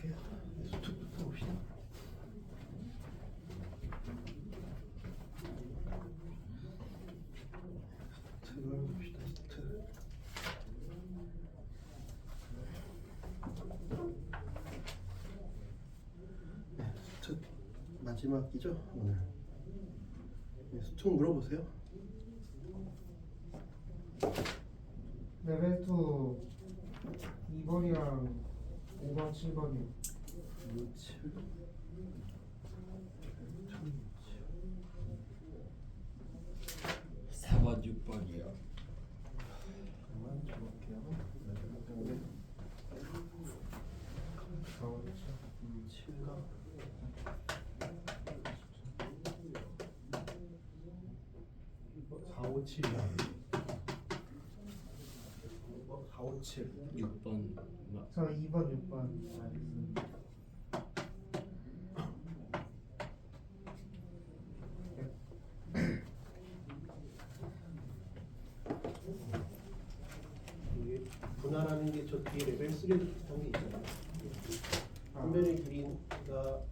이렇게 수특부터 봅시다. 수특을 봅시다. 수특. 네, 수특 마지막이죠 오늘. 네, 수특 물어보세요. 레벨 2 2번이랑 5번, 7번이요. 7 4번, 6번이요. 잠깐만 적을게요. 7가 4, 5, 7이야. 4, 5, 7. 6번. 저 2번, 6번 알겠습니다. 이게 분할하는 게 저 뒤에 레벨 3도 비슷한 게 있잖아요. 한변의 길이가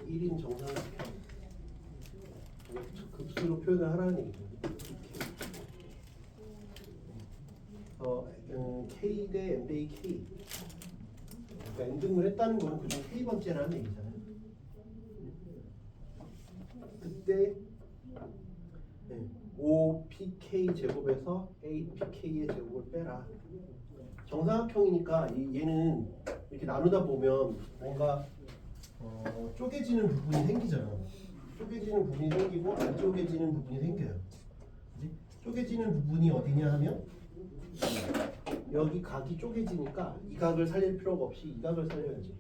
1인 정사각형 급수로 표현을 하라는 얘기거든요. K 대 M 대 K. 그러니까 N등을 했다는 거는 그중 K번째라는 얘기잖아요. 그때 5pk 제곱에서 8pk의 제곱을 빼라. 정사각형이니까 얘는 이렇게 나누다 보면 뭔가 쪼개지는 부분이 생기잖아. 쪼개지는 부분이 생기고 안 쪼개지는 부분이 생겨요. 그치? 쪼개지는 부분이 어디냐 하면 여기 각이 쪼개지니까 이 각을 살릴 필요가 없이 이 각을 살려야지.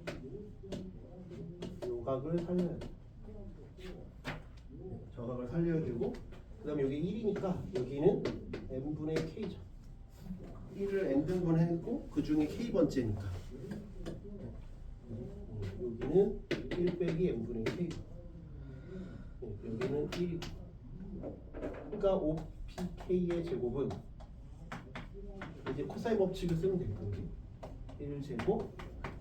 이 각을 살려야 돼. 저 각을 살려야 되고, 그 다음에 여기 1이니까 여기는 n분의 k죠. 1을 n등분 했고 그 중에 k번째니까 여기는 1 빼기 n분의 k. 여기는 1이고, 그러니까 5pk의 제곱은 이제 코사인 법칙을 쓰면 되거든요. 1제곱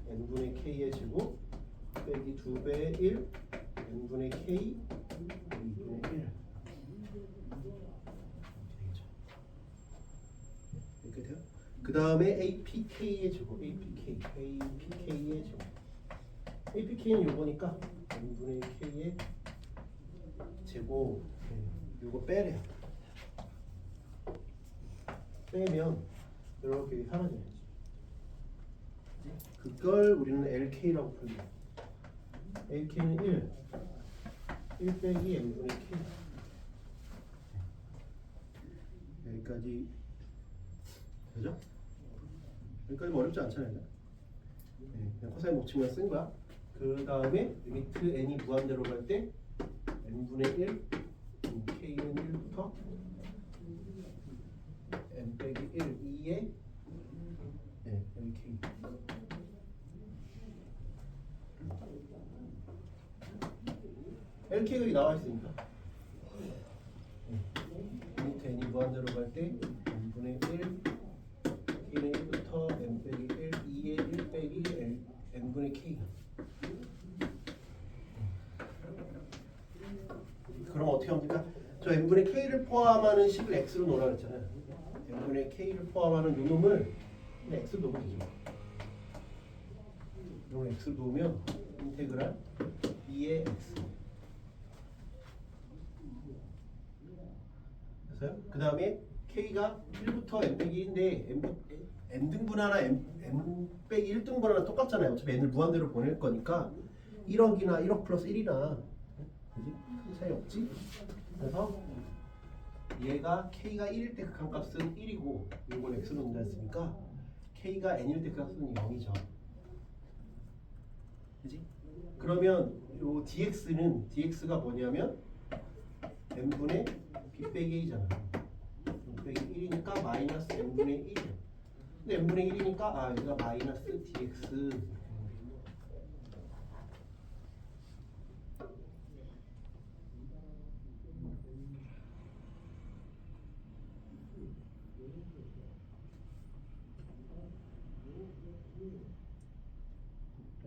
n분의 k의 제곱 빼기 2배의 1 n분의 k 2분의 1 이렇게 돼요. 그 다음에 apk의 제곱 apk의 제곱 apk는 요거니까 n분의 k의 제곱 요거 빼래요. 빼면 이렇게 사라져야지. 그걸 우리는 LK라고 불러요. LK는 1 빼기 n분의 k. 여기까지 되죠? 여기까지 어렵지 않잖아요. 그냥 코사인 법칙만 쓴 거야. 그 다음에 리미트 n이 무한대로 갈 때 n분의 1 k는 1부터 n 빼기 1 2에 LK. LK가 여기 나와 있으니까 리미트 n이 무한대로 갈 때 n분의 1 k는 1부터 n 빼기 1 2에 1 빼기 n분의 k. 그럼 어떻게 합니까? 저 n분의 k를 포함하는 식을 x로 놓으라 그랬잖아요. n분의 k를 포함하는 요 놈을 x로 놓으면 되죠. 이런 x로 놓으면 인테그랄 2의 x. 됐어요? 그 다음에 k가 1부터 n 빼기 1인데 n등분 하나 n 빼기 1등분 하나 똑같잖아요. 어차피 n을 무한대로 보낼 거니까 1억이나 1억 플러스 1이나 그지? 큰 차이 없지? 그래서 얘가 k가 1일 때 극한값은 1이고 이걸 x로 놓는다 했으니까 k가 n일 때 극한값은 0이죠. 그지? 그러면 요 dx가 뭐냐면 n분의 b 빼기 a잖아. b 빼기 1이니까 마이너스 n분의 1이야. 근데 n분의 1이니까 여기가 마이너스 dx.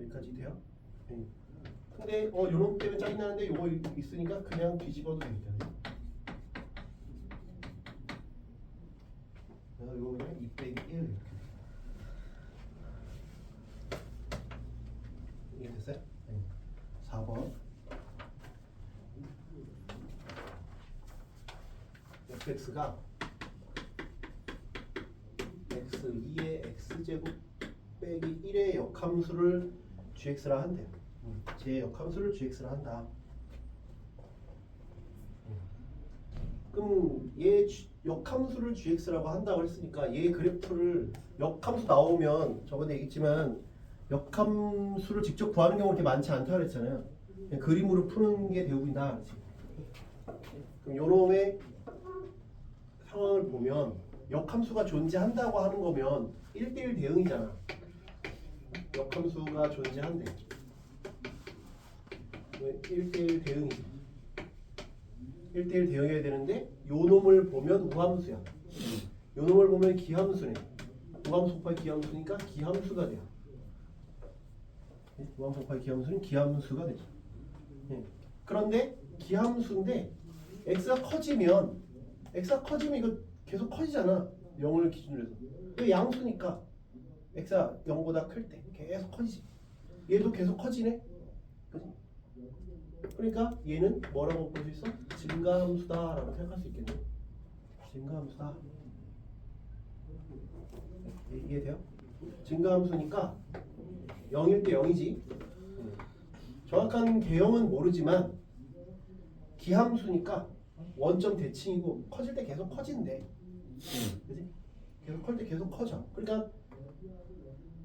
여기까지 돼요? 네. 근데 요놈 때문에 짜증나는데 요거 있으니까 그냥 뒤집어도 되니까. 그래서 요거 그냥 2 빼기 1 이렇게. 이게 됐어요? 네. 4번. fx가 x2의 x제곱 빼기 1의 역함수를 gx라 한대요. 제 역함수를 gx라 한다. 그럼 얘 역함수를 gx라고 한다고 했으니까 얘 그래프를 역함수 나오면 저번에 얘기했지만 역함수를 직접 구하는 경우가 그렇게 많지 않다고 그랬잖아요. 그냥 그림으로 푸는 게 대부분이다. 그렇지? 그럼 요놈의 상황을 보면 역함수가 존재한다고 하는 거면 1대1 대응이잖아. 역함수가 존재한대. 1대1 대응이지. 1대1 대응해야 되는데 요 놈을 보면 우함수야. 요 놈을 보면 기함수네. 우함수 곱하기 기함수니까 기함수가 돼요. 우함수 곱하기 기함수는 기함수가 되죠. 그런데 기함수인데 x가 커지면 이거 계속 커지잖아. 0을 기준으로 해서. 이거 양수니까 x가 0보다 클 때 계속 커지지. 얘도 계속 커지네. 그치? 그러니까 얘는 뭐라고 볼 수 있어? 증가함수다라고 생각할 수 있겠네. 증가함수다. 이해돼요? 증가함수니까 0일 때 0이지. 정확한 개형은 모르지만 기함수니까 원점 대칭이고 커질 때 계속 커진대. 그지? 계속 커질 때 계속 커져. 그러니까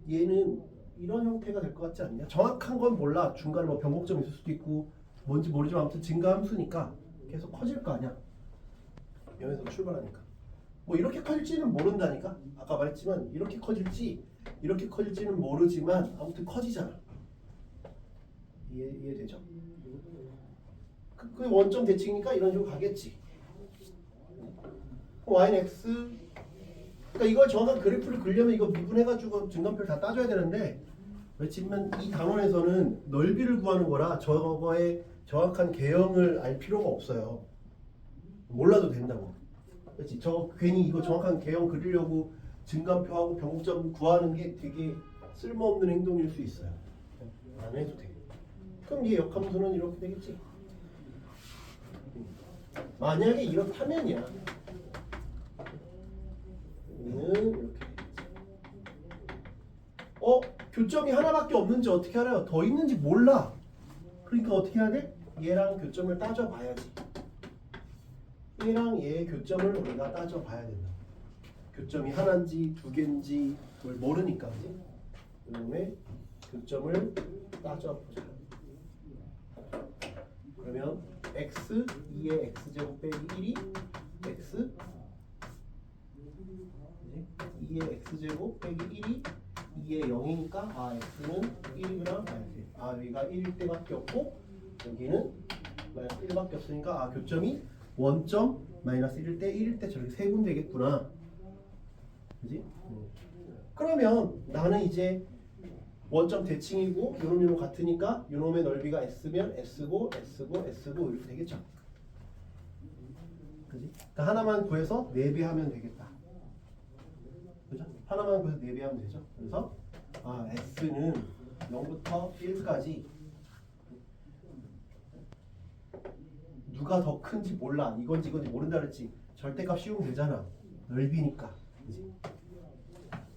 얘는 이런 형태가 될 것 같지 않냐? 정확한 건 몰라. 중간에 뭐 변곡점 있을 수도 있고 뭔지 모르지만 아무튼 증가함수니까 계속 커질 거 아니야. 0에서 출발하니까. 뭐 이렇게 커질지는 모른다니까. 아까 말했지만 이렇게 커질지는 모르지만 아무튼 커지잖아. 이해되죠? 그 원점 대칭이니까 이런 식으로 가겠지. y는 x. 그러니까 이걸 정확한 그래프를 그리려면 이거 미분해가지고 증간표를 다 따져야 되는데 왜냐면 이 단원에서는 넓이를 구하는 거라 저거의 정확한 개형을 알 필요가 없어요. 몰라도 된다고. 그렇지? 저 괜히 이거 정확한 개형 그리려고 증간표하고 변곡점 구하는 게 되게 쓸모없는 행동일 수 있어요. 안 해도 돼. 그럼 얘 역함수는 이렇게 되겠지. 만약에 이렇다면이야. 얘는 이렇게 되겠지. 교점이 하나밖에 없는지 어떻게 알아요? 더 있는지 몰라. 그러니까 어떻게 해야 돼? 얘랑 교점을 따져봐야지. 얘랑 얘의 교점을 우리가 따져봐야 된다. 교점이 하나인지 두 개인지 그걸 모르니까. 그지? 그다음에 교점을 따져보자. 그러면 x 2의 x제곱 빼기 1이 x 2의 x제곱 빼기 1이 2의 0이니까 x는 1이구나. 여기가 1일 때밖에 없고 여기는 마이너스 1밖에 없으니까 교점이 원점 마이너스 1일 때 저렇게 세 군데겠구나. 그지? 그러면 나는 이제 원점 대칭이고 요놈 같으니까 요놈의 넓이가 s면 s고 이렇게 되겠죠. 그지? 그러니까 하나만 구해서 4배하면 되겠다. 그죠? 하나만 구해서 4배하면 되죠. 그래서 s는 0부터 1까지 누가 더 큰지 몰라. 이건지 모른다 그랬지. 절대값 씌우면 되잖아. 넓이니까. 그지?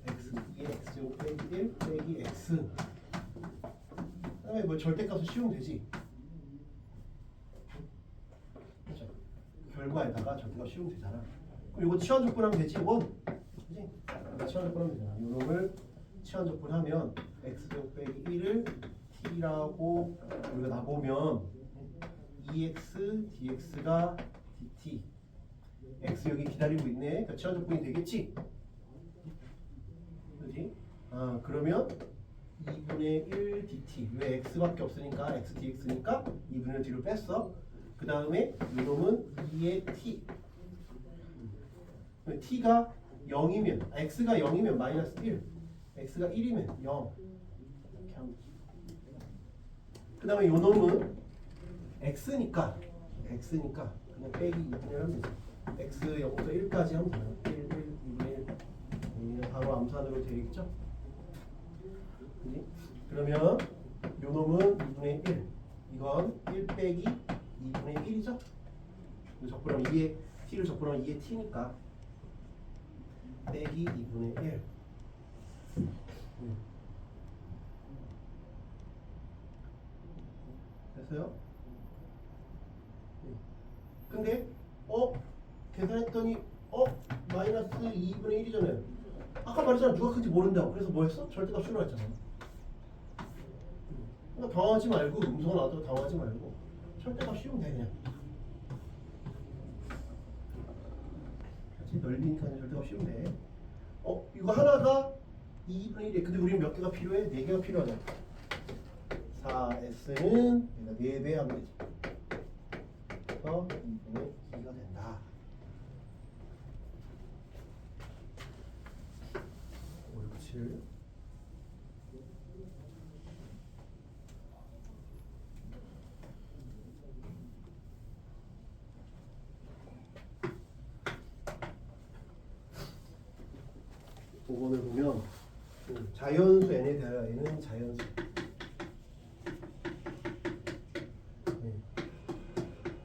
x 2의 x제곱 빼기 1 빼기 x. 그다음에 뭐 절대값을 씌우면 되지. 그렇죠? 결과에다가 절대값 씌우면 되잖아. 그럼 이거 치환적분하면 되지 이건. 그지? 치환적분하면 되잖아. 이놈을 치환적분하면 x제곱 빼기 1을 t라고 우리가 나보면 2x dx가 dt. x 여기 기다리고 있네. 그러니까 치환적분이 되겠지. 그지? 그러면 2분의 1 dt. 왜 x밖에 없으니까 x dx니까 2분의 1 뒤로 뺐어. 그 다음에 이놈은 2의 t. t가 0이면 x가 0이면 마이너스 1. x가 1이면 0. 이렇게 하면 그 다음에 요 놈은 x니까 그냥 빼기 2분의 1 하면 되죠. x 0부터 1까지 하면 돼요. 1, 2분의 1 바로 암산으로 되겠죠? 그지? 그러면 요 놈은 2분의 1 이건 1 빼기 2분의 1이죠? 적분하면 2에 t를 적분하면 2에 t니까 빼기 2분의 1 됐어요? 근데 계산했더니 마이너스 2분의 1이잖아요. 아까 말했잖아 누가 큰지 모른다고. 그래서 뭐 했어? 절대값 실어놨잖아. 그러니까 당황하지 말고 음수가 나와도 당황하지 말고 절대값 씌우면 돼 그냥. 같이 넓이니까 그냥 절대값 씌우면 돼. 이거 하나가 2분의 1이에요. 근데 우리는 몇 개가 필요해? 4개가 필요하잖아. 4S는 얘가 4배 하면 되지. 그래서 2분의 2가 된다. 옳지. 부분을 보면 자연수 n에 대하여 n은 자연수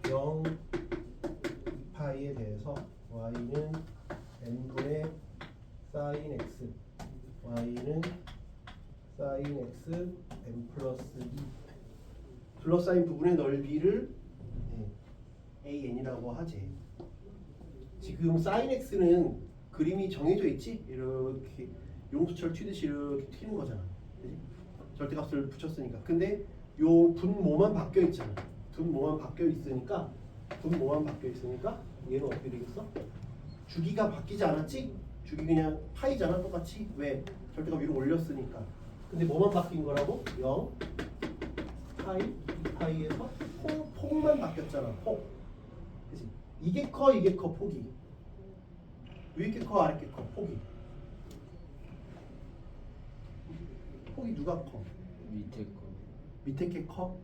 0 2파이에 대해서 y는 n분의 sin x y는 sin x n 플러스 2 둘러싸인 부분의 넓이를 an이라고 하지. 지금 sin x는 그림이 정해져 있지? 이렇게 용수철 튀듯이 이렇게 튀는 거잖아. 그지? 절대값을 붙였으니까. 근데 요 분모만 바뀌어 있잖아. 분모만 바뀌어 있으니까 얘는 어떻게 되겠어? 주기가 바뀌지 않았지? 주기 그냥 파이잖아 똑같이. 왜? 절대값 위로 올렸으니까. 근데 뭐만 바뀐 거라고? 0 파이 2파이에서 폭만 바뀌었잖아. 폭. 그치? 이게 커 폭이. 위에 게 커 아래 게 커 폭이. 폭이 누가 커? 밑에 거. 밑에 게 커?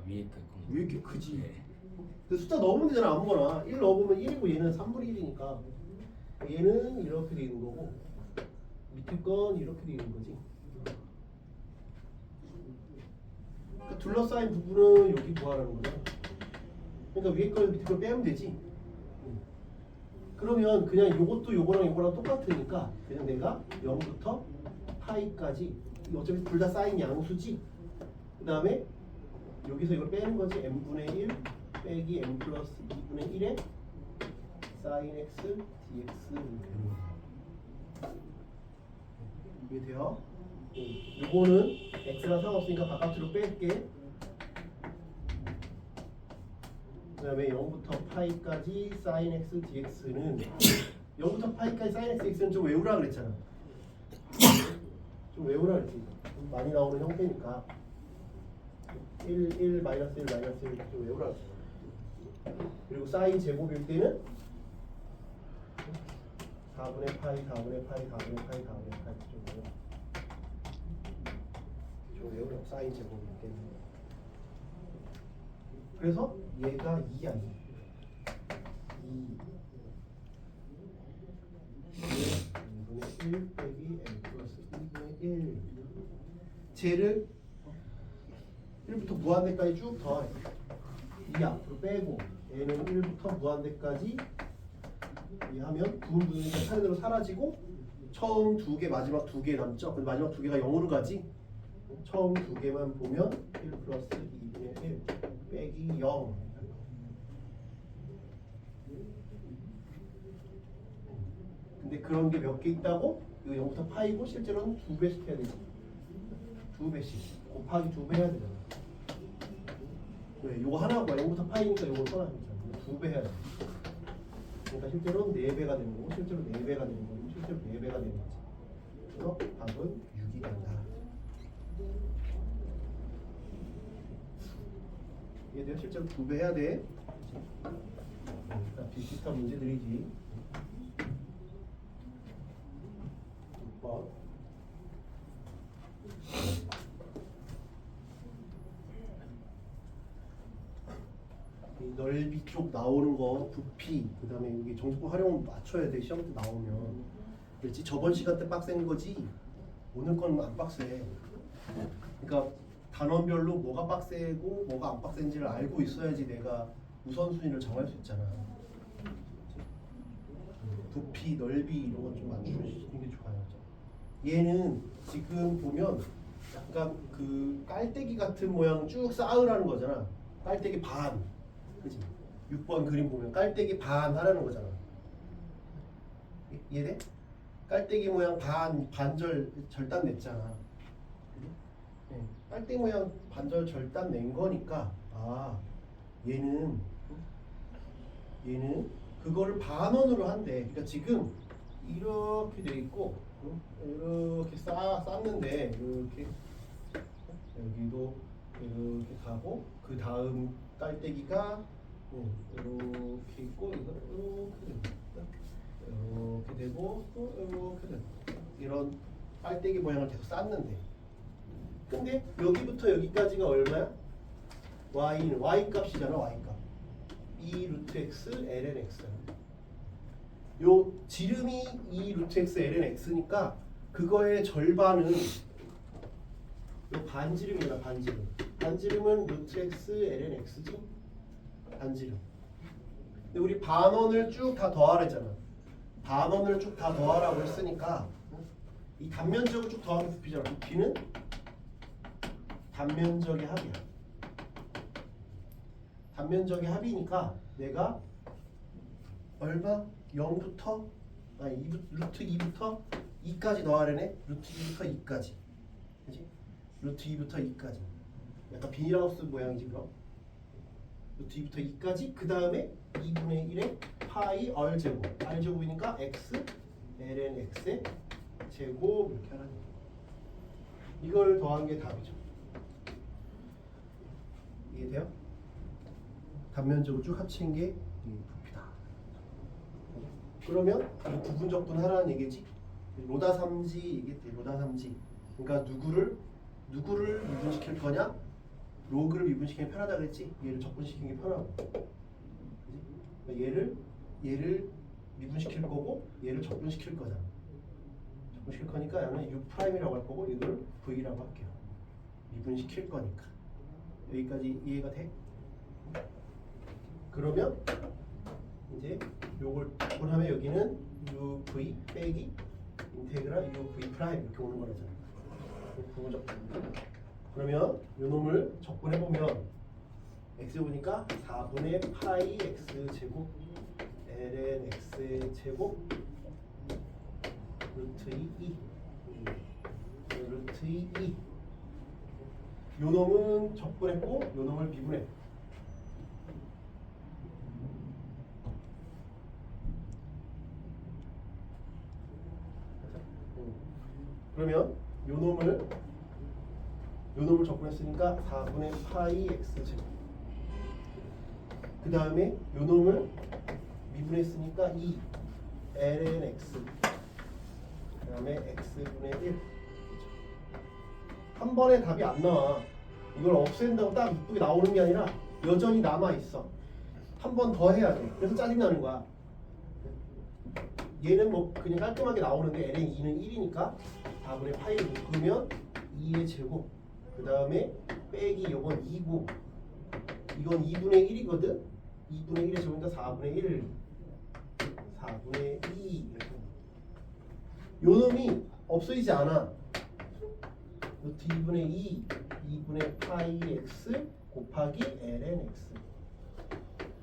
위에 거. 위에 게 크지. 네. 그 숫자 넣으면 되잖아 아무거나. 1 넣어보면 1이고 얘는 3분의 1이니까 얘는 이렇게 돼 있는 거고 밑에 건 이렇게 돼 있는 거지. 그러니까 둘러싸인 부분은 여기 구하라는 거잖아. 그러니까 위에 걸 밑에 걸 빼면 되지. 그러면 그냥 요것도 요거랑 똑같으니까 그냥 내가 0부터 파이까지 어차피 둘 다 사인 양수지. 그 다음에 여기서 이걸 빼는 거지. n분의 1 빼기 n 플러스 2분의 1에 sin x dx 이렇게 되는 거야. 이해돼요? 요거는 x랑 상관없으니까 바깥으로 뺄게. 그 다음에 0부터 파이까지 sin x dx는 0부터 파이까지 sin x dx는 좀 외우라 그랬잖아. 좀 외우라 그랬지. 좀 많이 나오는 형태니까 1 마이너스 1 마이너스 1 좀 외우라 그랬잖아. 그리고 sin 제곱일 때는 4분의 파이 4분의 파이 4분의 파이 4분의 파이 좀 외우라. sin 제곱일 때는. 그래서 얘가 2야 2. 2분의 1 빼기 n 플러스 2분의 1. 쟤를 1부터 무한대까지 쭉 더해. 이 앞으로 빼고 얘는 1부터 무한대까지 이 하면 부분분이니까 차례대로 사라지고 처음 2개 마지막 2개 남죠. 근데 마지막 2개가 0으로 가지. 처음 2개만 보면 1 플러스 2분의 1 빼기 0. 근데 그런 게 몇 개 있다고? 이거 0부터 파이고 실제로는 2배씩 해야 되지. 2배씩 곱하기 2배 해야 되잖아. 왜? 요거 하나가 0부터 파이니까 요걸 써놔야겠잖아. 2배 해야 돼. 그러니까 실제로는 4배가 되는 거고 실제로 4배가 되는 거고 실제로 4배가 되는 거지. 그래서 답은 6이 된다. 얘들 실제로 2배 해야 돼. 비슷한 문제들이지. 6번 번. 이 넓이 쪽 나오는 거 부피 그다음에 여기 정수법 활용 맞춰야 돼. 시험 때 나오면. 그렇지 저번 시간 때 빡센 거지 오늘 건 안 빡세. 그러니까 단원별로 뭐가 빡세고 뭐가 안 빡센지를 알고 있어야지 내가 우선순위를 정할 수 있잖아. 부피, 넓이 이런 것 좀 맞추시는 게 좋아요. 얘는 지금 보면 약간 그 깔때기 같은 모양 쭉 쌓으라는 거잖아. 깔때기 반, 그지? 6번 그림 보면 깔때기 반 하라는 거잖아. 이해돼? 깔때기 모양 반절 절단 냈잖아. 네. 깔때기 모양 반절 절단 낸 거니까 얘는 그거를 반원으로 한대. 그러니까 지금 이렇게 돼 있고 이렇게 쌌는데 이렇게 여기도 이렇게 가고 그 다음 깔때기가 이렇게 있고 이거 이렇게 되고 또 이렇게 되고 이런 깔때기 모양을 계속 쌌는데 근데 여기부터 여기까지가 얼마야? y는 y 값이잖아. y 값. 2 루트 x ln x. 요 지름이 2 루트 x ln x니까 그거의 절반은 요 반지름이다. 반지름. 반지름은 루트 x ln x지. 반지름. 근데 우리 반원을 쭉 다 더하래잖아. 반원을 쭉 다 더하라고 했으니까 이 단면적을 쭉 더하면 부피잖아. 부피는 단면적의 합이야. 단면적의 합이니까 내가 얼마? 0부터 루트 2부터 2까지 넣으려네. 루트 2부터 2까지. 그치? 루트 2부터 2까지. 약간 비닐하우스 모양이지 그럼. 루트 2부터 2까지 그 다음에 2분의 1의 파이 r 제곱. r 제곱이니까 x ln x의 제곱 이렇게 하라는 거야. 이걸 더한 게 답이죠. 이해돼요? 단면적으로 쭉 합친 게 부피다. 그러면 이 부분적분 하라는 얘기지. 로다 3지 얘기했대. 로다 3지. 그러니까 누구를 미분시킬 거냐? 로그를 미분시키면 편하다 그랬지. 얘를 적분시키는 게 편하고. 그러니까 얘를 미분시킬 거고 얘를 적분시킬 거잖아. 적분시킬 거니까 얘는 U'이라고 할 거고 이걸 V라고 할게요. 미분시킬 거니까. 여기까지 이해가 돼? 그러면 이제 요걸 적분하면 여기는 UV 빼기 인테그랄 UV 프라임 이렇게 오는 거라잖아. 부분적. 그러면 요 놈을 적분해보면 x 보니까 4분의 파이 x 제곱 ln x 제곱 루트 2 루트 2 요 놈은 적분했고 요 놈을 미분해. 그러면 요 놈을 적분했으니까 4분의 파이 x 제곱. 그 다음에 요 놈을 미분했으니까 2 ln x. 그 다음에 x분의 1. 한 번에 답이 안 나와. 이걸 없앤다고 딱 이쁘게 나오는 게 아니라 여전히 남아 있어. 한 번 더 해야 돼. 그래서 짜증 나는 거야. 얘는 뭐 그냥 깔끔하게 나오는데 ln 2는 1이니까 4분의 파이를 묶으면 2의 제곱. 그 다음에 빼기 이건 2고 이건 2분의 1이거든. 2분의 1의 제곱이니까 4분의 1 4분의 2 이렇게. 요 놈이 없어지지 않아. 루트 2분의 2 2분의 파이 x 곱하기 ln x.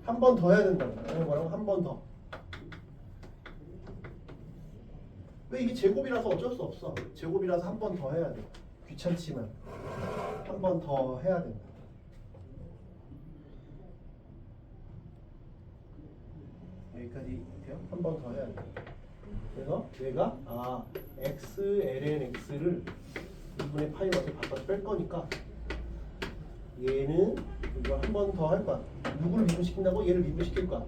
한 번 더 해야 된다고. 뭐라고? 한 번 더. 왜 이게 제곱이라서 어쩔 수 없어. 제곱이라서 한 번 더 해야 돼. 귀찮지만 한 번 더 해야 된다. 여기까지 돼요? 한 번 더 해야 돼. 그래서 내가 x ln x를 2분의 파이 맞게 바꿔서 뺄 거니까 얘는 이걸 한 번 더 할 거야. 누구를 미분시킨다고? 얘를 미분시킬 거야.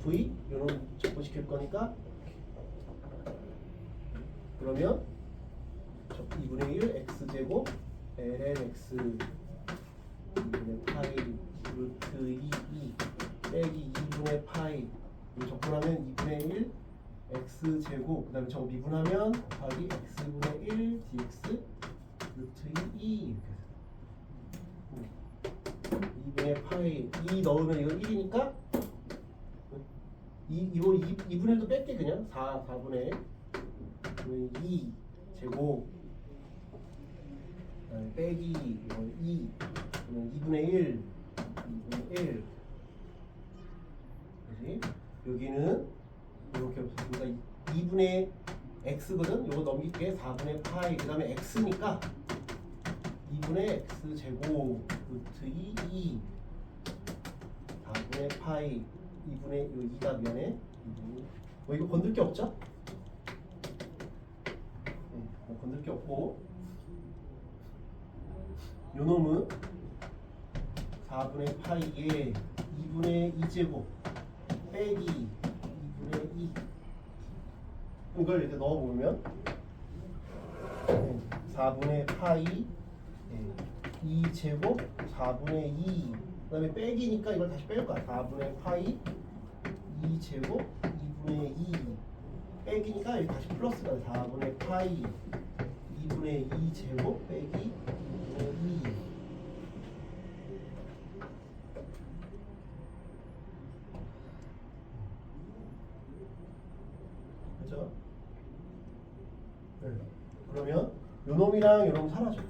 v 요놈 적분시킬 거니까 그러면 2분의 1 x제곱 ln x 2분의 파이 루트 2 빼기 2분의 파이 이거 적분하면 2분의 1 x제곱 그 다음에 저거 미분하면 곱하기 x분의 1 dx 루트 2 이렇게 2분의 파이 2 넣으면 이거 1이니까 2분의 1도 뺄게 그냥 4분의 2 제곱 그다음에 빼기 이거 2 그러면 2분의 1 그지? 여기는 이렇게 없으니까 2분의 x거든? 요거 넘길게 4분의 파이 그 다음에 x니까 2분의 x 제곱 루트 2 4분의 파이 2분의 요 2가 면에 뭐 이거 건들 게 없죠? 뭐 건들 게 없고 요 놈은 4분의 파이에 2분의 2제곱 빼기 2분의 2 이걸 이렇게 넣어보면 4분의 파이 2제곱 4분의 2 그 다음에 빼기니까 이걸 다시 뺄 거야 4분의 파이 2제곱 2분의 2 빼기니까 여기 다시 플러스가 4분의 파이 2분의 2제곱 빼기 2분의 2 그죠? 네. 그러면 요놈이랑 요놈 사라져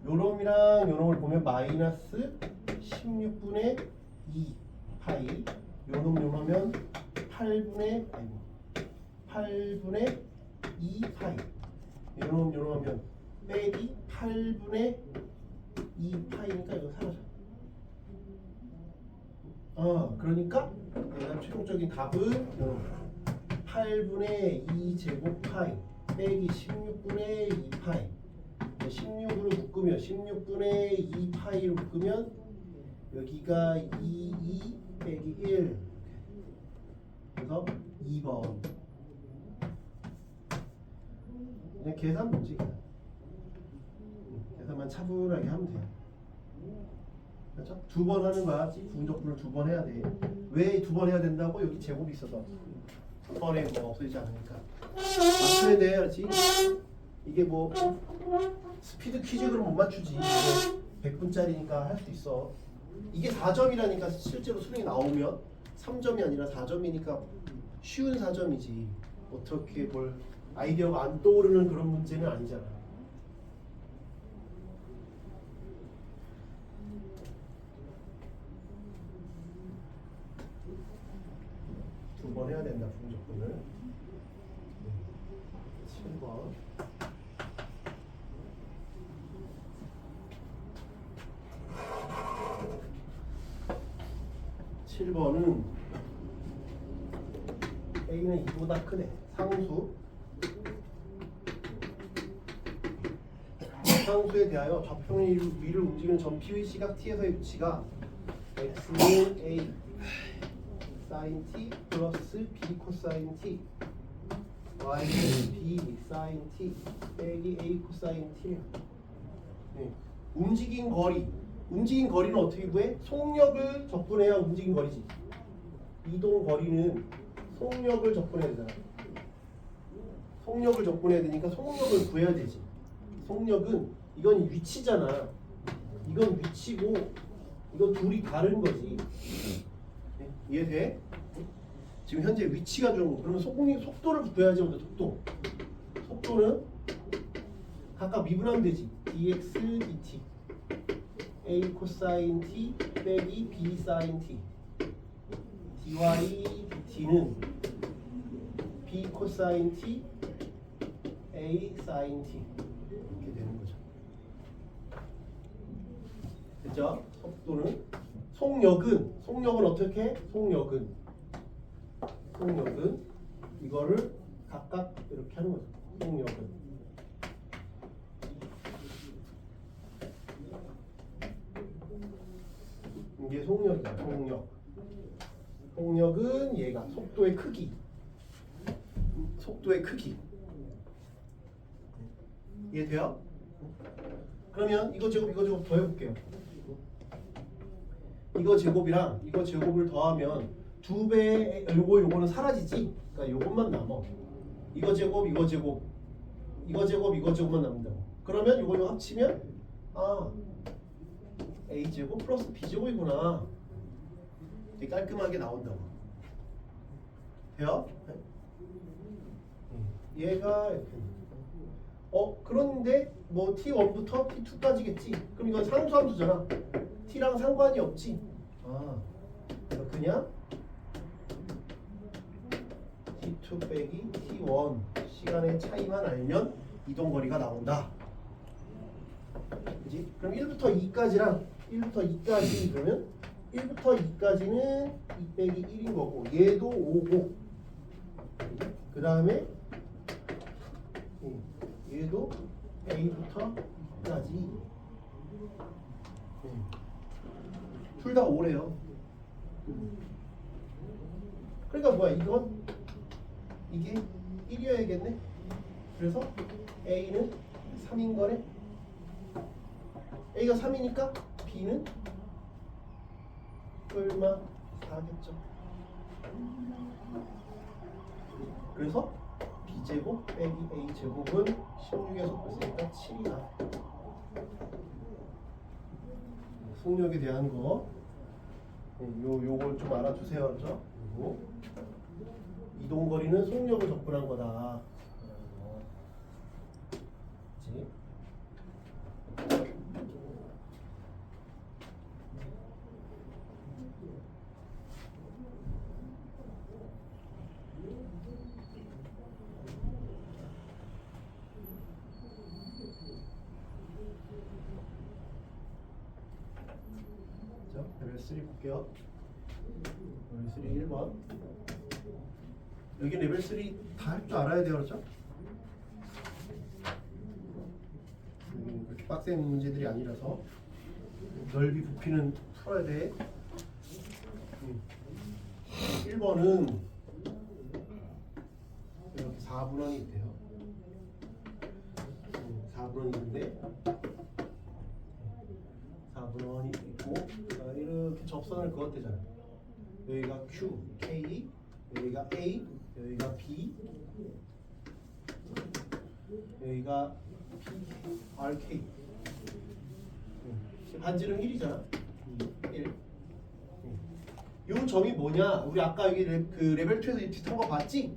요놈이랑 요놈을 보면 마이너스 16분의 2 파이 요놈 하면 8분의 2 파이 요놈 하면 빼기 8분의 2 파이니까 이거 사라져 그러니까 내가 최종적인 답은 요놈 8분의 2 제곱 파이 빼기 16분의 2 파이 16으로 묶으면 16분의 2 파이로 묶으면 여기가 2 빼기 1 그래서 2번 그냥 계산 문제야 계산만 차분하게 하면 돼요 그렇죠? 2번 하는 거야 부분적분을 2번 해야 돼 왜 2번 해야 된다고? 여기 제곱이 있어서 한 번에 뭐 없어지지 않으니까 맞춰야 돼 그렇지? 이게 뭐 스피드 퀴즈 그럼 못 맞추지 100분짜리니까 할 수 있어 이게 4점이라니까 실제로 수능이 나오면 3점이 아니라 4점이니까 쉬운 4점이지 어떻게 뭘 아이디어가 안 떠오르는 그런 문제는 아니잖아 두 번 해야 된다 부분적분을 7번 7번은 A는 2보다 크네. 상수에 대하여 좌표면 위를 움직이는 점 P의 시각 T에서의 위치가 X는 A sin T 플러스 B 코사인 T Y는 B sin T 빼기 A 코사인 T 네. 움직인 거리는 어떻게 구해? 속력을 적분해야 움직인 거리지. 이동 거리는 속력을 적분해야 되잖아. 속력을 적분해야 되니까 속력을 구해야 되지. 속력은 이건 위치잖아. 이건 위치고 이건 둘이 다른 거지. 네? 이해돼? 지금 현재 위치가 좀 그러면 속도를 구해야지. 먼저 속도는 각각 미분하면 되지. dx dt A 코사인 T 빼기 B 사인 T dy dt는 B 코사인 T A 사인 T 이렇게 되는 거죠. 됐죠? 속력은 어떻게 해? 속력은 이거를 각각 이렇게 하는 거죠. 속력은 이게 속력이야. 속력은 얘가 속도의 크기 이해돼요? 그러면 이거 제곱 더 해볼게요. 이거 제곱이랑 이거 제곱을 더하면 2배 요거는 사라지지? 그러니까 요것만 남아. 이거 제곱만 남는다고. 그러면 이거 합치면 a제곱 플러스 b제곱이구나. 되게 깔끔하게 나온다고. 돼요? 얘가 이렇게. 그런데 뭐 t1부터 t2까지겠지. 그럼 이건 상수함수잖아. t랑 상관이 없지. 그래서 그냥 t2 빼기 t1 시간의 차이만 알면 이동거리가 나온다. 그지? 그럼 1부터 2까지랑 1부터 2까지 그러면 1부터 2까지는 2 빼기 1인 거고 얘도 5고 그 다음에 얘도 A부터 B까지 둘 다 5래요. 그러니까 뭐야 이게 1이어야겠네. 그래서 A는 3인 거네. A가 3이니까 B는 얼마? 4겠죠. 그래서 B제곱 빼기 A제곱은 16에서 뺐으니까 7이다. 속력에 대한 거 요걸 좀 알아두세요. 그렇죠? 그리고 이동거리는 속력을 접근한 거다. 그치? 레벨 3 볼게요. 레벨 3 1번. 여기 레벨 3 다 할 줄 알아야 돼요. 그렇죠? 그렇게 빡센 문제들이 아니라서 넓이 부피는 풀어야 돼. 1번은 이렇게 4분원이 있대요. 4분원이 있는데 4분원이 있고 이렇게 접선을 그었대잖아. 여기가 Q, K, 여기가 A, 여기가 B, 여기가 P, R, K. 반지름 1이잖아. 1. 요 점이 뭐냐? 우리 아까 여기 그 레벨 2에서 뒤턴 거 봤지?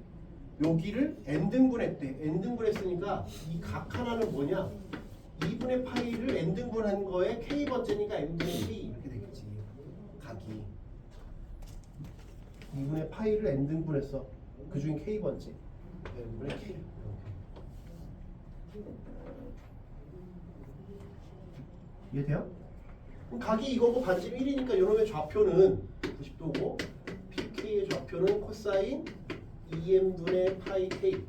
여기를 n등분했대. n등분했으니까 이 각 하나는 뭐냐? 2분의 파이를 n등분한 거에 k번째니까 n분의 k 이렇게 되겠지. 각이 2분의 파이를 n등분했어. 그 중에 k번째 n분의 k. 이해돼요? 그럼 각이 이거고 반지름 1이니까 이놈의 좌표는 90도고 pk의 좌표는 코사인 2n분의 파이 k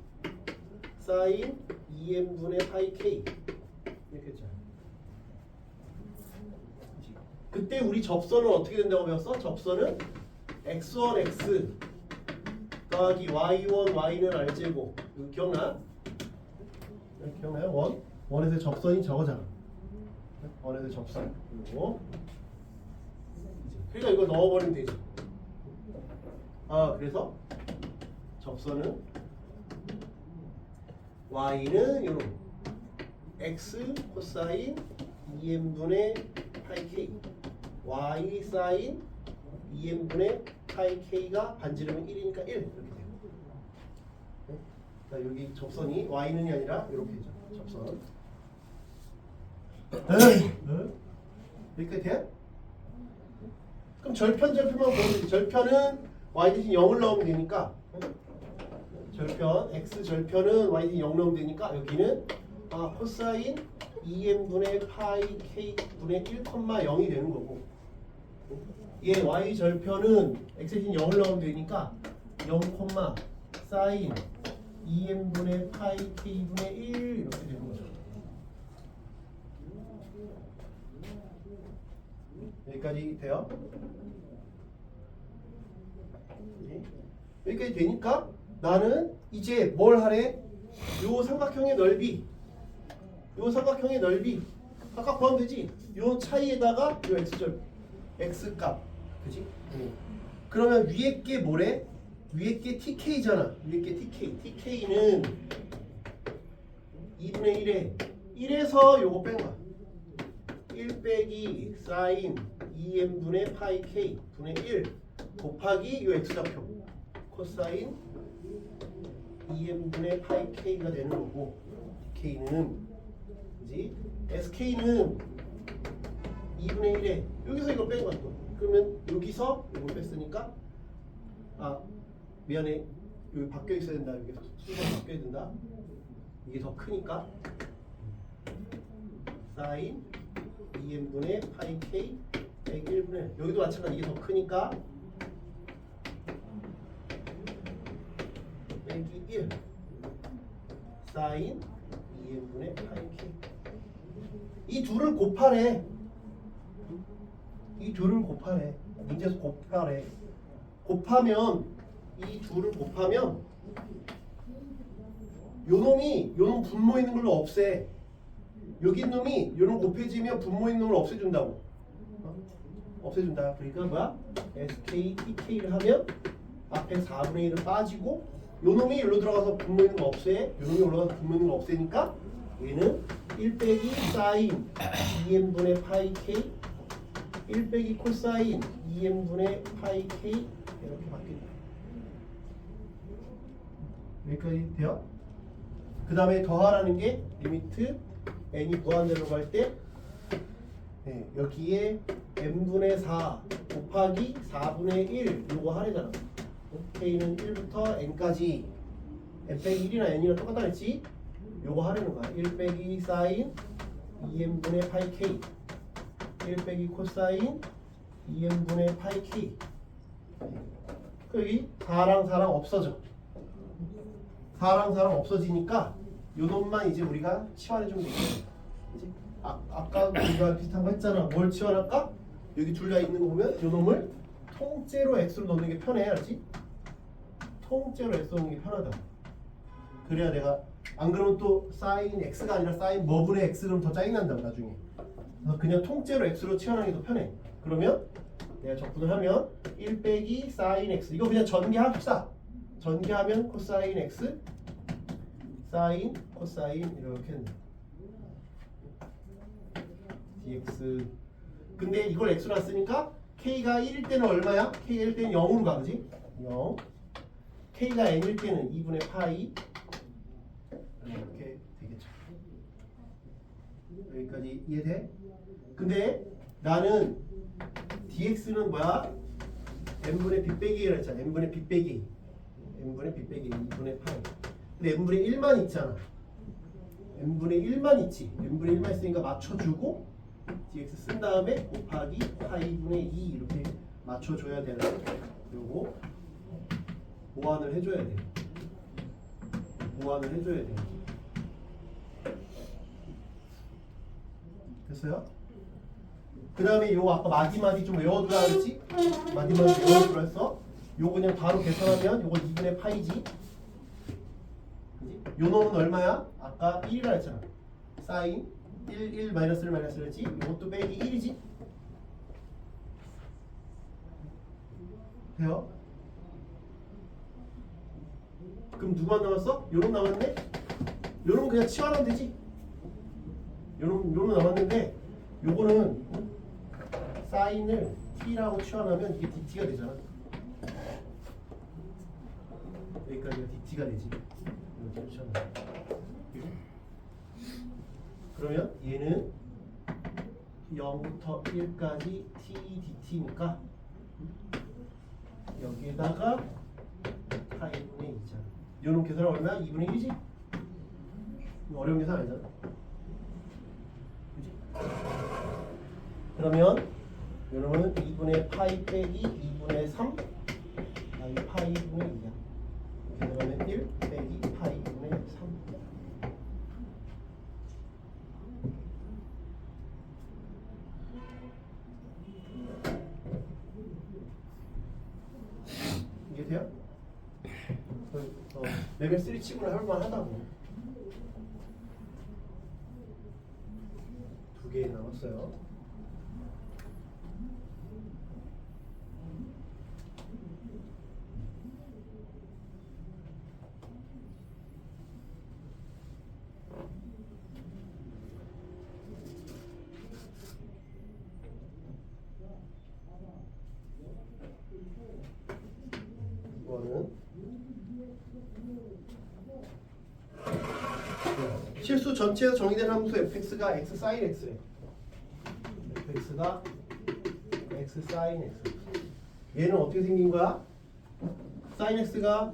사인 2n분의 파이 k 이렇게 했잖아. 그때 우리 접선은 어떻게 된다고 배웠어? 접선은 x1 x 더하기 y1 y는 r제곱. 이거 기억나? 기억나요? 원에서 접선이 저거잖아. 원에서 접선. 그리고 그러니까 이걸 넣어버리면 되지. 그래서 접선은 y는 요런 x 코사인 2n분의 파이 k y 사인 2n분의 파이 k가 반지름은 1이니까 1 이렇게 돼요. 네? 자, 여기 접선이 y는이 아니라 이렇게 되죠. 접선. 여기까지 돼? 그럼 절편만 보면 되지. 절편은 y 대신 0을 넣으면 되니까 절편 x 절편은 y 대신 0 넣으면 되니까 여기는 코사인 2n분의 파이 k 분의 1,0이 되는 거고 얘 y 절편은 x 대신 0을 넣으면 되니까 0, 사인 2n분의 파이 k 분의 1 이렇게 되는 거죠. 여기까지 돼요? 여기까지 되니까 나는 이제 뭘 하래? 요 삼각형의 넓이 요 삼각형의 넓이 각각 구하면 되지. 요 차이에다가 요 x절 x 값, 그지? 그러면 위에 게 뭐래? 위에 게 TK잖아. 위에 게 TK. TK는 2분의 1에 1에서 요거 뺀 거야. 1 빼기 사인 2n분의 파이 k 분의 1 곱하기 요 x좌표 코사인 2n분의 파이 k가 되는 거고, k는 그지? sk는 2분의 1에 여기서 이거 뺀 거야 또. 그러면 여기서 이걸 뺐으니까 아 미안해, 여기 바뀌어 있어야 된다. 여기 순서가 바뀌어야 된다. 이게 더 크니까 사인 2n분의 파이 k 빼기 1분의 여기도 마찬가지. 이게 더 크니까 빼기 1 사인 2n분의 파이 k. 이 둘을 곱하래. 이 둘을 곱하래. 문제에서 곱하래. 곱하면 이 둘을 곱하면 요 놈이 요 놈 분모 있는 걸로 없애. 여기 있는 놈이 요 놈 곱해지면 분모 있는 놈을 없애준다고. 없애준다. 그러니까 뭐야? SK, TK를 하면 앞에 4분의 1은 빠지고 요 놈이 여기로 들어가서 분모 있는 거 없애. 요 놈이 올라가서 분모 있는 거 없애니까 얘는 1 빼기 사인 2n분의 파이 k 1 빼기 코사인 2n분의 파이 k 이렇게 바뀐다. 여기까지 돼요? 그 다음에 더하라는 게 리미트 n이 무한대로 갈 때 여기에 n분의 4 곱하기 4분의 1 요거 하래잖아. k는 1부터 n까지 n 빼기 1이나 n이랑 똑같다 했지? 요거 하려는 거야. 1 빼기 사인 2n분의 파이 k 1 빼기 코사인 2n분의 파이 k. 여기 4랑 4랑 없어져. 4랑 4랑 없어지니까 요 놈만 이제 우리가 치환해 주면 되겠지. 그치? 아까 우리가 비슷한 거 했잖아. 뭘 치환할까? 여기 둘 다 있는 거 보면 요 놈을 통째로 x로 넣는 게 편해. 알지? 통째로 x 넣는 게 편하다. 그래야 내가 안 그러면 또 사인 x가 아니라 사인 뭐분의 x 그러면 더 짜증난다 나중에. 그래서 그냥 통째로 x로 치환하는 게 더 편해. 그러면 내가 적분을 하면 1 빼기 사인 x 이거 그냥 전개합시다. 전개하면 코사인 x 사인 코사인 이렇게 된다. dx. 근데 이걸 x로 놨으니까 k가 1일 때는 얼마야? k가 1일 때는 0으로 가. 그지? 0. k가 n일 때는 2분의 파이 이렇게 되겠죠. 여기까지 이해돼? 근데 나는 dx는 뭐야? n분의 b 빼기 1을 했잖아. n분의 b 빼기 n분의 b 빼기 2분의 파이. 근데 n분의 1만 있잖아. n분의 1만 있지. n분의 1만 있으니까 맞춰주고 dx 쓴 다음에 곱하기 파이분의 2 이렇게 맞춰줘야 되는 요거 보완을 해줘야 돼. 보완을 해줘야 돼. 됐어요? 그 다음에 요 아까 마디마디 좀 외워두라 그랬지? 마디마디 외워두라 했어? 요거 그냥 바로 계산하면 요거 2분의 파이지? 그지? 요 놈은 얼마야? 아까 1이라 했잖아. 사인 1 마이너스 1 마이너스 1 했지? 요것도 빼기 1이지? 돼요? 그럼 누가 남았어? 요놈 남았네? 요놈은 그냥 치환하면 되지? 요놈 남았는데 요거는 사인을 t라고 치환하면 이게 dt가 되잖아. 여기까지가 dt가 되지. 이렇게 치환하면. 그러면 얘는 0부터 1까지 t dt니까 여기에다가 파이분의 2잖아. 요놈 계산은 얼마야? 2분의 1이지? 어려운 계산 아니잖아. 그치? 그러면 요놈은 2분의 파이 빼기 2분의 3 아니 파이분의 2야. 그러면 1 빼기 파이분의 3. 이게 돼요? 레벨 3 치고는 할만하다고. 개 남았어요. 이거는 실수 전체에서 정의된 함수 fx가 x sin x래. fx가 x sin x. 얘는 어떻게 생긴 거야? sin x가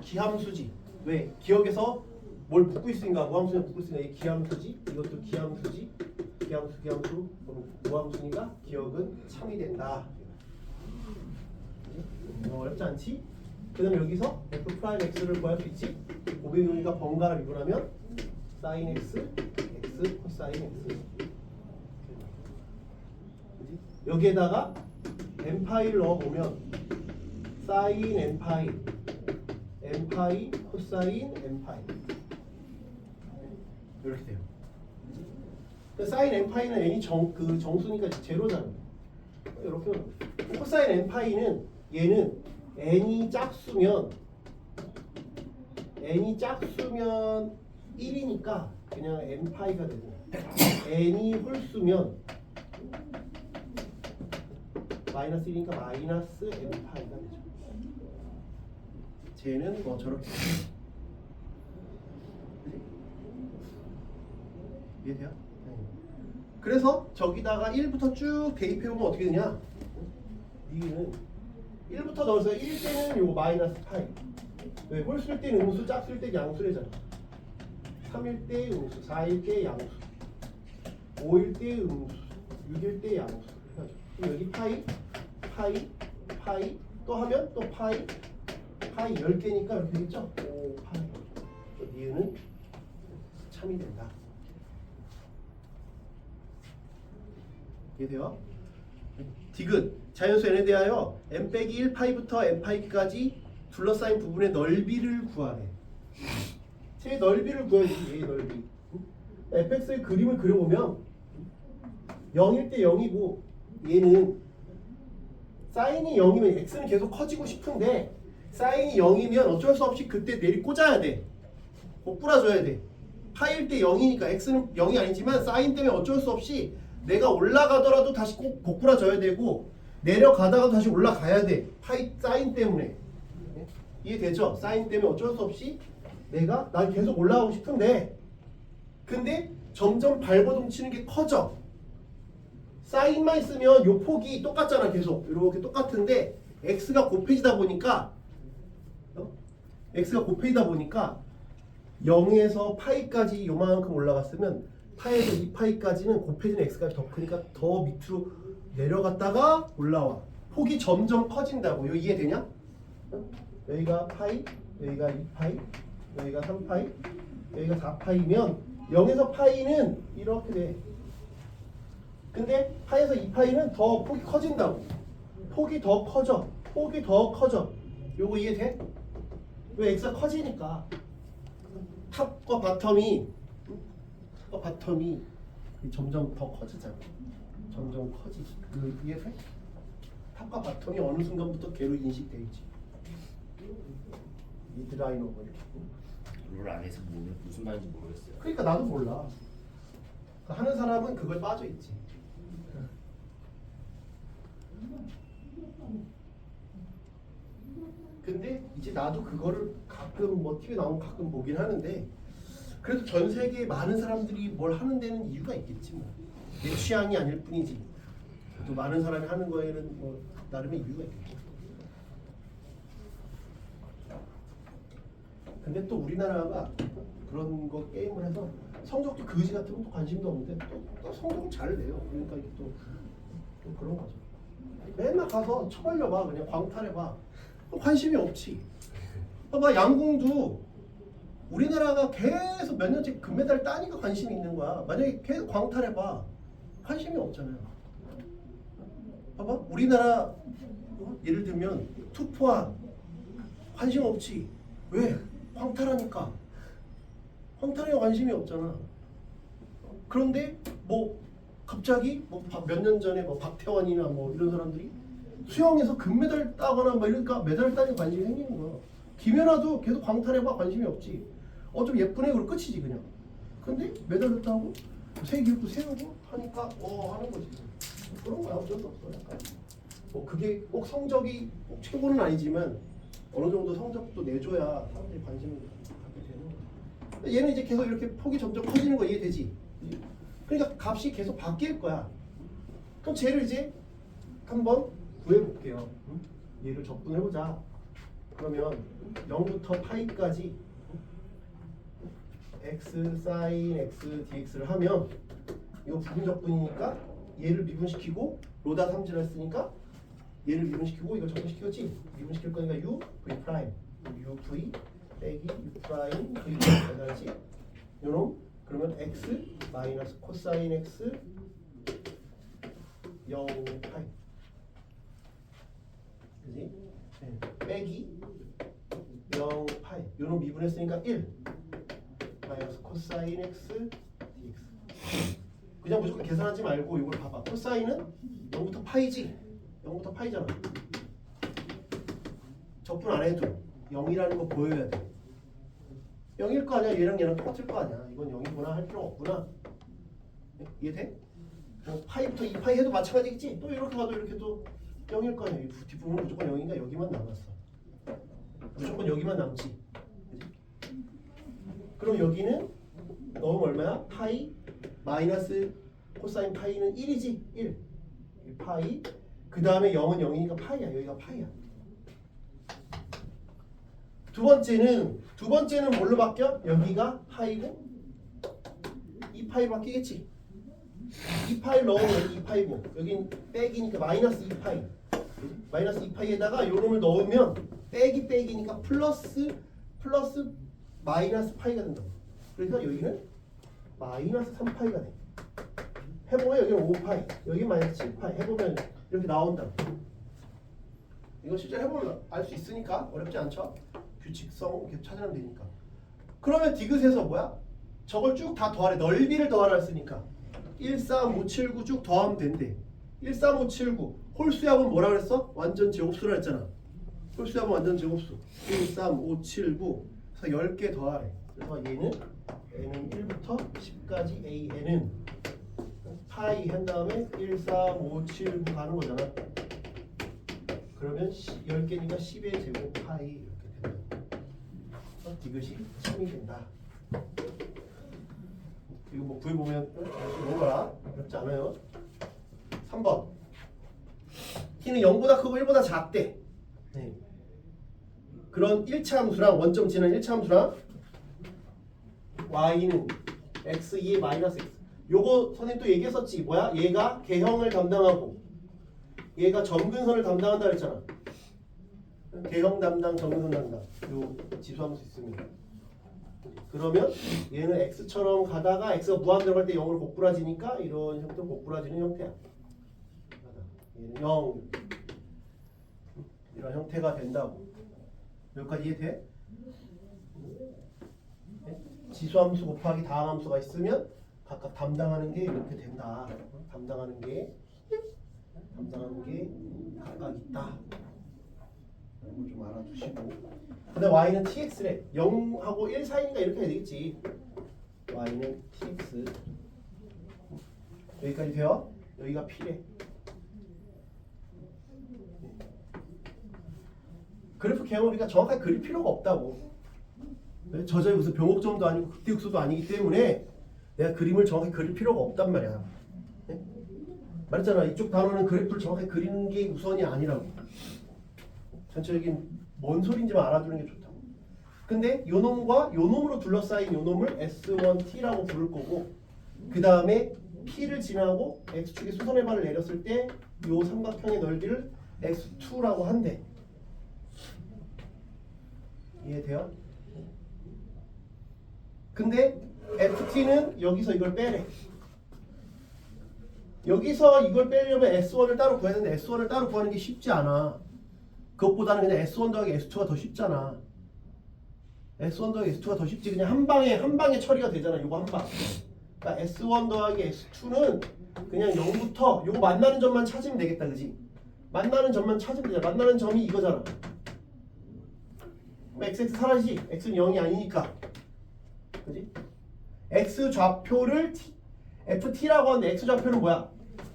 기함수지. 왜? 기억에서 뭘 묶고 있으니까 무함수냐 묶고 있으니까 이게 기함수지. 이것도 기함수지. 기함수 그럼 무함수니까 기억은 참이 된다. 어렵지 않지? 그 다음에 여기서 f 프라임 x를 구할 수 있지? 고백용이가 번갈아 미분하면 sin x, x, 코사인 x. 그치? 여기에다가 n파이를 넣어보면 sin n파이, n파이, 코사인 n파이 이렇게 돼요. sin n파이는 n이 정수니까 제로잖아. 이렇게 코사인 n파이는 얘는 n이 짝수면 1이니까 그냥 n파이가 되고 n이 홀수면 마이너스 1이니까 마이너스 n파이가 되죠. 쟤는 뭐 저렇게 그치? 이해돼요? 네. 그래서 저기다가 1부터 쭉 대입해보면 어떻게 되냐? 니는 1부터 넣어서 1일 때는 요거 마이너스 파이. 왜? 홀수일 때는 음수, 짝수일 때 양수래잖아. 3일 때 음수, 4일 때 양수, 5일 때 음수, 6일 때 양수. 그럼 여기 파이, 또 하면 또 파이 10개니까 이렇게 되겠죠? 5 파이. 니은은 참이 된다. 이해돼요? 디귿 자연수 n에 대하여 n 빼기 1 파이부터 n 파이까지 둘러싸인 부분의 넓이를 구하래. 제 넓이를 구해야지. 얘의 넓이. fx의 그림을 그려보면 0일 때 0이고 얘는 사인이 0이면 x는 계속 커지고 싶은데 사인이 0이면 어쩔 수 없이 그때 내리 꽂아야 돼. 꼭 뿌려줘야 돼. 파일 때 0이니까 x는 0이 아니지만 사인 때문에 어쩔 수 없이 내가 올라가더라도 다시 꼭 고꾸라져야 되고 내려가다가도 다시 올라가야 돼. 파이 사인 때문에. 이해되죠? 사인 때문에 어쩔 수 없이 난 계속 올라가고 싶은데 근데 점점 발버둥 치는 게 커져. 사인만 있으면 요 폭이 똑같잖아. 계속 이렇게 똑같은데 x가 곱해지다 보니까 0에서 파이까지 요만큼 올라갔으면 파에서 2파이까지는 곱해진 x가 더 크니까 더 밑으로 내려갔다가 올라와. 폭이 점점 커진다고. 이거 이해되냐? 여기가 파이, 여기가 2파이, 여기가 3파이, 여기가 4파이면 0에서 파이는 이렇게 돼. 근데 파에서 2파이는 더 폭이 커진다고. 폭이 더 커져. 요거 이해돼? 왜 x가 커지니까. 탑과 바텀이 점점 더 커지잖아. 점점 커지지. 그 이해돼? 탑과 바텀이 어느 순간부터 개로 인식돼 있지. 미드라인 오버 이렇게. 룰 안에서 무슨 말인지 모르겠어요. 그러니까 나도 몰라. 하는 사람은 그걸 빠져 있지. 근데 이제 나도 그거를 가끔 뭐 TV에 나오면 가끔 보긴 하는데 그래도 전 세계에 많은 사람들이 뭘 하는 데는 이유가 있겠지 뭐. 내 취향이 아닐 뿐이지. 또 많은 사람이 하는 거에는 뭐 나름의 이유가 있겠죠. 근데 또 우리나라가 그런 거 게임을 해서 성적도 그지 같은 것도 관심도 없는데 또 성적을 잘 내요. 그러니까 이게 또 그런 거죠. 맨날 가서 쳐벌려봐. 그냥 광탈해봐. 관심이 없지. 봐봐 양궁도 우리나라가 계속 몇 년째 금메달 따니까 관심이 있는 거야. 만약에 계속 광탈해봐. 관심이 없잖아요. 봐봐 우리나라 예를 들면 투포한 관심 없지. 왜? 광탈하니까. 광탈에 관심이 없잖아. 그런데 뭐 갑자기 뭐 몇 년 전에 뭐 박태환이나 뭐 이런 사람들이 수영에서 금메달 따거나 뭐 이러니까 메달 따는 관심이 생기는 거야. 김연아도 계속 광탈해봐 관심이 없지. 좀 예쁘네 그러고 끝이지 그냥. 근데 메달도 따고 세계기록도 세우고 하니까 하는 거지. 그런 거야. 어쩔 수 없어. 약간 뭐 그게 꼭 성적이 꼭 최고는 아니지만 어느 정도 성적도 내줘야 사람들이 관심을 갖게 되는 거야. 얘는 이제 계속 이렇게 폭이 점점 커지는 거 이해되지? 그러니까 값이 계속 바뀔 거야. 그럼 쟤를 이제 한번 구해볼게요. 얘를 접근해보자. 그러면 0부터 파이까지 x sin x dx를 하면 이거 부분적분이니까 얘를 미분시키고 로다 삼지를 했으니까 얘를 미분시키고 이걸 적분시켰지? 미분시킬 거니까 u v 프라임 u v 빼기 u 프라임 v 알지? 요놈 그러면 x 마이너스 코사인 x 0 파이 그지? 네. 빼기 0 파이 요놈 미분했으니까 1 마이너스 코사인 x dx 그냥 무조건 계산하지 말고 이걸 봐봐. 코사인은 0부터 파이지? 0부터 파이잖아. 적분 안 해도 0이라는 거 보여야 돼. 0일 거 아니야. 얘랑 똑같을 거 아니야. 이건 0이구나 할 필요 없구나. 이해돼? 파이부터 2파이 해도 마찬가지겠지? 또 이렇게 가도 이렇게 또 0일 거 아니야. 뒷부분은 무조건 0인가 여기만 남았어. 무조건 여기만 남지. 그치? 그럼 여기는 넣으면 얼마야? 파이 마이너스 코사인 파이는 1이지? 1 파이 그 다음에 0은 0이니까 파이야. 여기가 파이야. 두 번째는 뭘로 바뀌어? 여기가 파이고 2파이로 바뀌겠지? 2파이 넣으면 여기 2파이고 여긴 빼기니까 마이너스 2파이 마이너스 2파이에다가 요놈을 넣으면 빼기니까 플러스 마이너스 파이가 된다. 그래서 여기는 마이너스 3파이가 돼. 해보면 여기는 5파이 여기 마이너스 7파이 해보면 이렇게 나온다. 이거 실제 해보면 알 수 있으니까 어렵지 않죠? 규칙성 이렇게 찾으면 되니까. 그러면 디귿에서 뭐야? 저걸 쭉 다 더하래. 넓이를 더하라 했으니까 1, 3, 5, 7, 9 쭉 더하면 된대. 1, 3, 5, 7, 9 홀수합은 뭐라 그랬어? 완전 제곱수라 했잖아. 홀수합은 완전 제곱수 1, 3, 5, 7, 9 그래서 10개 더하래. 그래서 얘는 n은 1부터 10까지 an은 파이 한 다음에 1, 3, 5, 7, 9 가는 거잖아. 그러면 10개니까 10의 제곱 파이 이렇게 된다. 디귿이 3이 된다. 이거 뭐 구해보면 뭐가 어렵지 않아요. 3번 t는 0보다 크고 1보다 작대. 네. 그런 1차 함수랑 원점 지난 1차 함수랑 y는 x2의 마이너스 x 요거 선생님 또 얘기했었지. 뭐야? 얘가 개형을 담당하고 얘가 점근선을 담당한다 그랬잖아. 개형 담당, 점근선 담당 요 지수함수 있습니다. 그러면 얘는 x처럼 가다가 x가 무한 들어갈 때 0으로 곡부라지니까 이런 형태로 곡부라지는 형태야. 얘는 0 이런 형태가 된다고. 여기까지 이해돼? 지수함수 곱하기 다항함수가 있으면 각각 담당하는 게 이렇게 된다. 담당하는 게 각각 있다. 이거 좀 알아두시고. 근데 y는 tx래. 0하고 1 사이니까 이렇게 해야 되겠지. y는 tx. 여기까지 돼요? 여기가 p래. 그래프 개형을 우리가 정확하게 그릴 필요가 없다고. 저자의 무슨 병옥점도 아니고 극대육수도 아니기 때문에 내가 그림을 정확히 그릴 필요가 없단 말이야. 네? 말했잖아. 이쪽 단어는 그래프를 정확히 그리는 게 우선이 아니라고. 전체적인 뭔 소리인지만 알아두는 게 좋다고. 근데 요 놈과 요 놈으로 둘러싸인 요 놈을 S1T라고 부를 거고 그 다음에 P를 지나고 X축의 수선의 발을 내렸을 때 요 삼각형의 넓이를 X2라고 한대. 이해돼요? 근데 FT는 여기서 이걸 빼래. 여기서 이걸 빼려면 S1을 따로 구해야 되는데 S1을 따로 구하는 게 쉽지 않아. 그것보다는 그냥 S1 더하기 S2가 더 쉽잖아. S1 더하기 S2가 더 쉽지. 그냥 한 방에 처리가 되잖아. 요거 한 방. 그러니까 S1 더하기 S2는 그냥 0부터 요거 만나는 점만 찾으면 되겠다, 그지? 만나는 점만 찾으면 되잖아. 만나는 점이 이거잖아. 그럼 XX 사라지지? X는 0이 아니니까, 그지? X 좌표를 FT라고 하는데 X 좌표는 뭐야?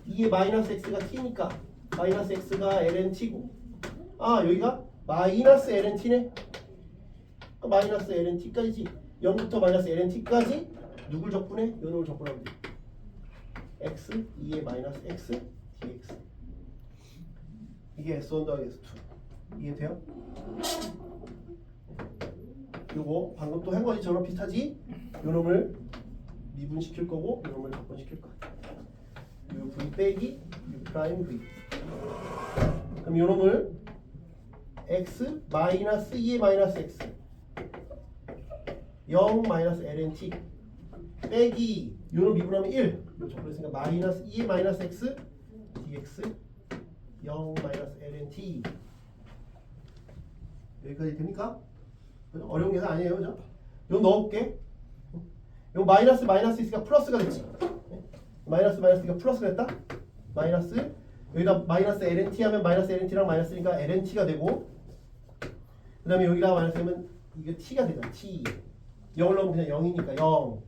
2의 마이너스 X가 T니까 마이너스 X가 ln T고, 아 여기가 마이너스 ln T네. 마이너스 ln T까지지. 0부터 마이너스 ln T까지 누굴 적분해? 요놈을 적분하면 돼. X 2의 마이너스 X dx. 이게 S1 더하기 S2. 이해돼요? 요거 방금 또 한 거지. 저랑 비슷하지? 요놈을 미분시킬 거고 요놈을 적분시킬 거야. 요 V 빼기 U 프라임 V. 그럼 요놈을 X 마이너스 2의 마이너스 X 0 마이너스 ln T 빼기 요놈 미분하면 1. 요 적분했으니까 마이너스 2의 마이너스 X dx 0 마이너스 ln T. 여기까지 됩니까? 어려운 계산 아니에요, 그죠? 이거 넣어볼게. 이거 마이너스 마이너스 있으니까 플러스가 됐지. 마이너스 마이너스니까 플러스가 됐다. 마이너스 여기다 마이너스 ln_t 하면 마이너스 ln_t랑 마이너스니까 ln_t가 되고, 그 다음에 여기다 마이너스 하면 이게 t가 되잖아. t 0을 넣으면 그냥 0이니까 0.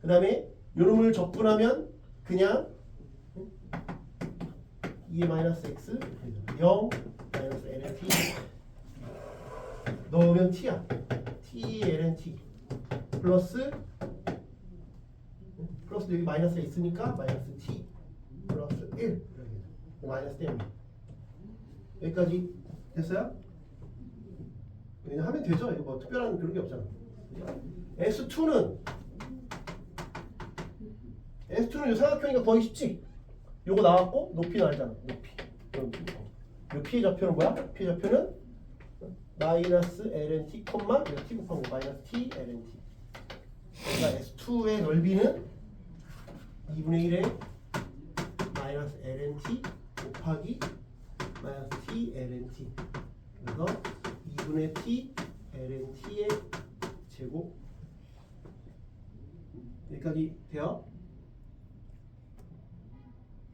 그 다음에 요놈을 적분하면 그냥 2의 마이너스 x 0 마이너스 ln_t 넣으면 t야. t ln_t 플러스 여기 마이너스가 있으니까 마이너스 t 플러스 1 마이너스 때문에 여기까지 됐어요? 그냥 하면 되죠. 이거 뭐 특별한 그런 게 없잖아. S2는 요 삼각형이니까 거의 쉽지. 요거 나왔고 높이는 알잖아. 높이. 요 P의 좌표는 뭐야? P의 좌표는 마이너스 ln_t 콤마 여기 t 곱한 거 마이너스 t ln_t. 그러니까 S2의 넓이는 2분의 1의 마이너스 ln_t 곱하기 마이너스 t ln_t. 그래서 2분의 t ln_t의 제곱. 여기까지 돼요?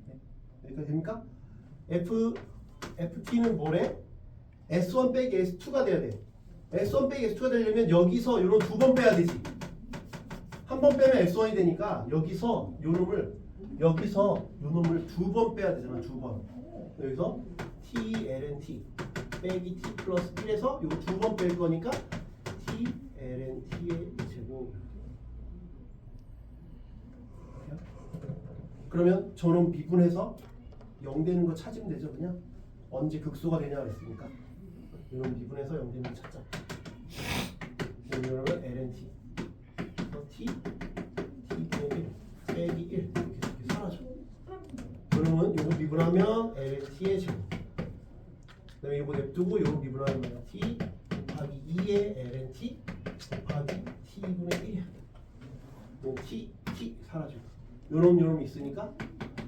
네. 여기까지 됩니까? ft는 뭐래? S1 빼기 S2가 돼야 돼. S1 빼기 S2가 되려면 여기서 요런 두 번 빼야 되지. 한 번 빼면 S1이 되니까 여기서 요놈을 두 번 빼야 되잖아. 두 번. 여기서 t ln_t 빼기 t 플러스 1에서 요거 두 번 뺄 거니까 t ln_t의 제곱. 그러면 저놈 미분해서 0 되는 거 찾으면 되죠. 그냥 언제 극소가 되냐 그랬으니까 이런 미분해서 0 되는 거 찾자. 이러면 ln_t t분의 1 빼기 1 이렇게 사라져. 그러면 요거 미분하면 ln_t의 제곱. 그 다음에 요거 냅두고 요거 미분하면 t 곱하기 2의 ln_t 곱하기 t분의 1이야. 요 t 사라지고 요놈 있으니까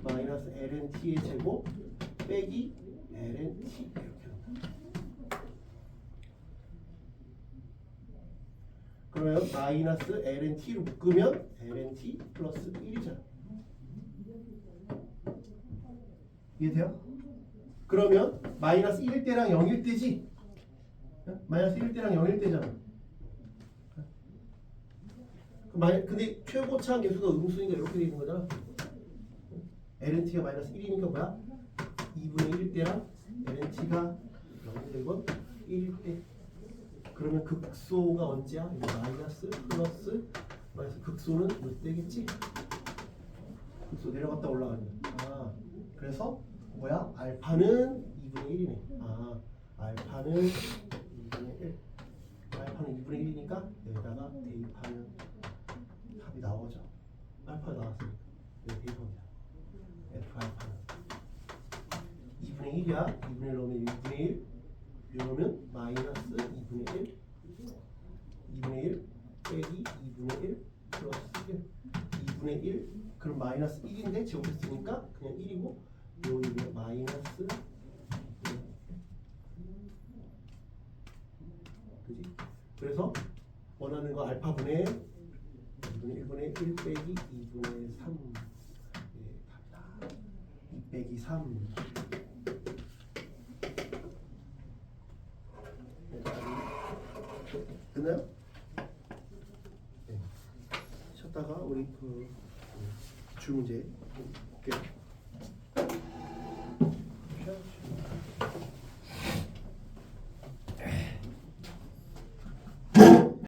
마이너스 ln_t의 제곱 빼기 ln_t 이렇게 합니다. 그러면 마이너스 ln_t로 묶으면 ln_t 플러스 1이잖아. 이해돼요? 그러면 마이너스 1일 때랑 0일 때지? 마이너스 1일 때랑 0일 때잖아. 근데 최고차항 계수가 음수니까 이렇게 되는 거잖아. ln_t가 마이너스 1이니까 뭐야? 2분의 1일 때랑 ln_t가 0이 되고 1일 때. 그러면 극소가 언제야? 이거 마이너스 플러스 마이너스 극소는 이때겠지? 극소 내려갔다 올라가는. 아 그래서 뭐야? 알파는 2분의 1이네. 아 알파는 2분의 1. 알파는 2분의 1이니까 여기다가 대입하면 답이 나오죠. 알파 나왔으니까 여기 대입합니다. F 알파는 2분의 1이야. 2분의 1 넣으면 6분의 1. 이러면 마이너스 2분의 1 2분의 1 빼기 2분의 1 플러스 1 2분의 1 그럼 마이너스 1인데 제곱했으니까 그냥 1이고 여기 마이너스 그지? 그래서 원하는 거 알파분의 2분의 1분의 1 빼기 2분의 3 예, 갑니다. 2 빼기 3 됐나요? 네. 쉬었다가 우리 그 줄 문제 볼게요.